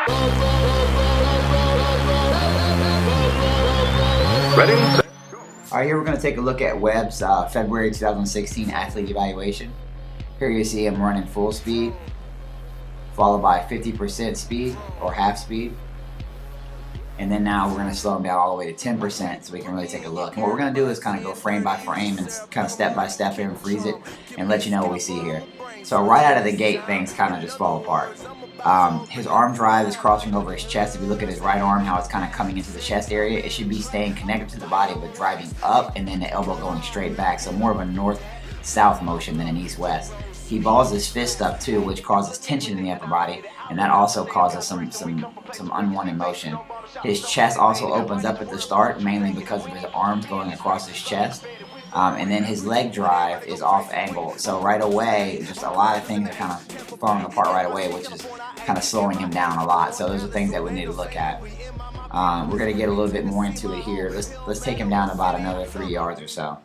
Ready? All right, here we're going to take a look at Webb's February 2016 athlete evaluation. Here you see him running full speed, followed by 50% speed or half speed. And then now we're going to slow him down all the way to 10% so we can really take a look. And what we're going to do is kind of go frame by frame and kind of step by step here and freeze it and let you know what we see here. So right out of the gate, things kind of just fall apart. His arm drive is crossing over his chest. If you look at his right arm, how it's kind of coming into the chest area, it should be staying connected to the body but driving up and then the elbow going straight back. So more of a north-south motion than an east-west. He balls his fist up too, which causes tension in the upper body, and that also causes some unwanted motion. His chest also opens up at the start, mainly because of his arms going across his chest. And then his leg drive is off angle. So right away, just a lot of things are kind of falling apart right away, which is kind of slowing him down a lot. So those are things that we need to look at. We're going to get a little bit more into it here. Let's take him down about another 3 yards or so.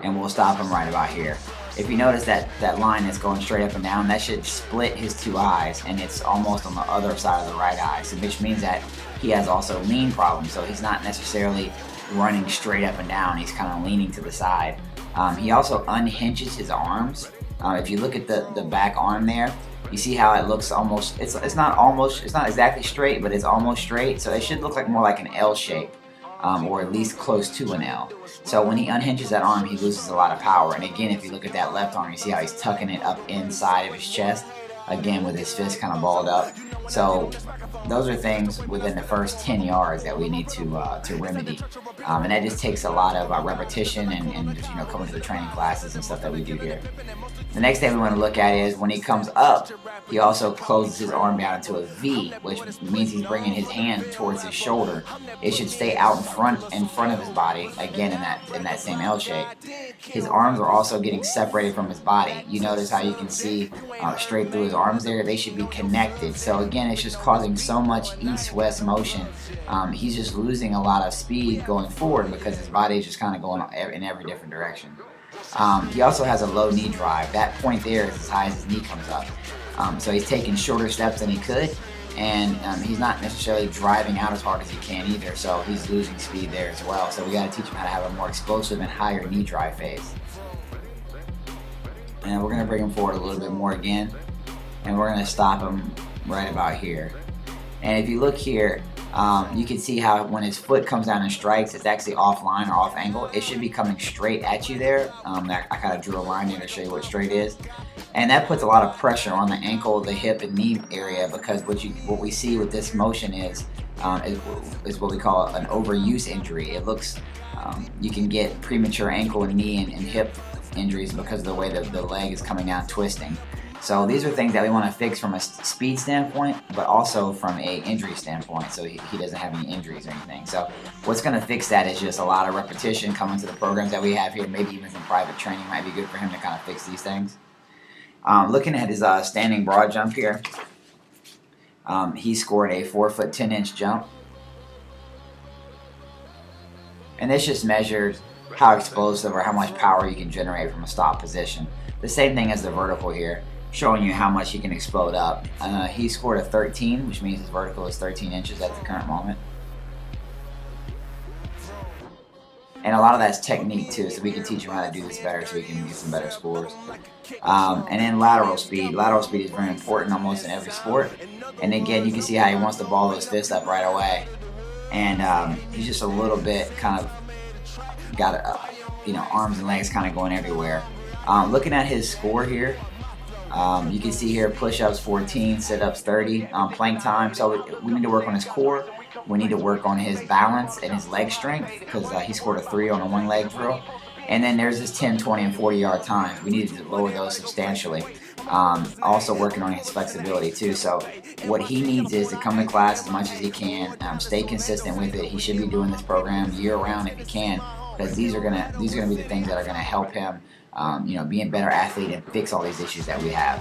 And we'll stop him right about here. If you notice that line that's going straight up and down, that should split his two eyes, and it's almost on the other side of the right eye, so which means that he has also lean problems, so he's not necessarily running straight up and down, he's kind of leaning to the side. He also unhinges his arms. If you look at the back arm there, you see how it looks almost, it's not exactly straight, but it's almost straight, so it should look like more like an L shape. Or at least close to an L. So when he unhinges that arm, he loses a lot of power. And again, if you look at that left arm, you see how he's tucking it up inside of his chest, again with his fist kind of balled up. So those are things within the first 10 yards that we need to remedy. And that just takes a lot of repetition and just, coming to the training classes and stuff that we do here. The next thing we want to look at is when he comes up, he also closes his arm down into a V, which means he's bringing his hand towards his shoulder. It should stay out in front of his body, again in that same L shape. His arms are also getting separated from his body. You notice how you can see straight through his arms there, they should be connected. So again, it's just causing so much east-west motion. He's just losing a lot of speed going forward because his body is just kind of going in every different direction. He also has a low knee drive. That point there is as high as his knee comes up. So he's taking shorter steps than he could, and he's not necessarily driving out as hard as he can either, so he's losing speed there as well. So we got to teach him how to have a more explosive and higher knee drive phase. And we're going to bring him forward a little bit more again, and we're going to stop him right about here. And if you look here, you can see how when his foot comes down and strikes, it's actually offline or off angle. It should be coming straight at you there. I kind of drew a line there to show you what straight is. And that puts a lot of pressure on the ankle, the hip, and knee area, because what we see with this motion is what we call an overuse injury. It looks, you can get premature ankle and knee and hip injuries because of the way the leg is coming down twisting. So these are things that we want to fix from a speed standpoint, but also from a injury standpoint, so he doesn't have any injuries or anything. So what's going to fix that is just a lot of repetition coming to the programs that we have here. Maybe even some private training might be good for him to kind of fix these things. Looking at his standing broad jump here, he scored a 4-foot 10-inch jump. And this just measures how explosive or how much power you can generate from a stop position. The same thing as the vertical here, showing you how much he can explode up. He scored a 13, which means his vertical is 13 inches at the current moment. And a lot of that's technique too, so we can teach him how to do this better so we can get some better scores. And then lateral speed. Lateral speed is very important almost in every sport. And again, you can see how he wants to ball those fists up right away. And he's just a little bit kind of got, arms and legs kind of going everywhere. Looking at his score here, you can see here push-ups 14, sit-ups 30, plank time. So we need to work on his core. We need to work on his balance and his leg strength because he scored a 3 on a one-leg drill. And then there's his 10, 20, and 40-yard times. We needed to lower those substantially. Also working on his flexibility too. So what he needs is to come to class as much as he can, stay consistent with it. He should be doing this program year-round if he can, because these are gonna be the things that are gonna help him, be a better athlete and fix all these issues that we have.